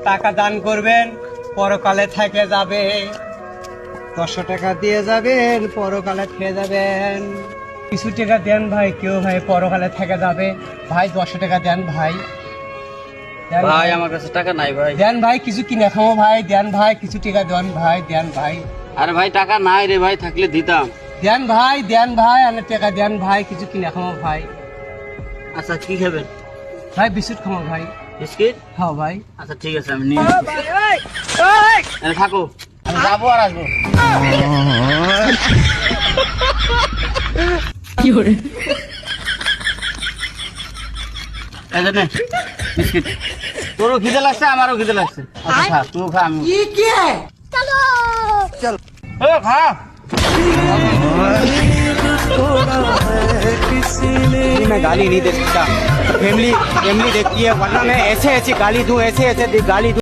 টাকা দান করবেন, পরকালে থেকে যাবে। 500 টাকা দিয়ে যাবেন, পরকালে থেকে যাবেন। কিছু টাকা দেন ভাই, কেউ ভাই পরকালে থেকে যাবে। ভাই 200 টাকা দেন ভাই। দেন ভাই আমার কাছে টাকা নাই ভাই। দেন ভাই, কিছু কিনে খাবো ভাই। দেন ভাই, কিছু টাকা দেন ভাই, দেন ভাই। আরে ভাই টাকা নাই রে ভাই, থাকলে দিতাম। দেন ভাই, দেন ভাই, অনেক টাকা দেন ভাই, কিছু কিনে খাবো ভাই। আচ্ছা কি খাবেন? ভাই বিস্কুট খাবো ভাই। বিস্কিট? হ্যাঁ ভাই। আচ্ছা ঠিক আছে, আমি নিয়ে থাকো, আমি যাবো আর আসবো। এই যে নে, বিস্কিট। তোরও খিদে লাগছে, আমারও খিদে লাগছে। আচ্ছা খা, তুই খা, আমি চল খা। मैं गाली नहीं दे सकता। फैमिली देखती है, वरना मैं ऐसे ऐसे गाली दूं, ऐसे ऐसे गाली दूं।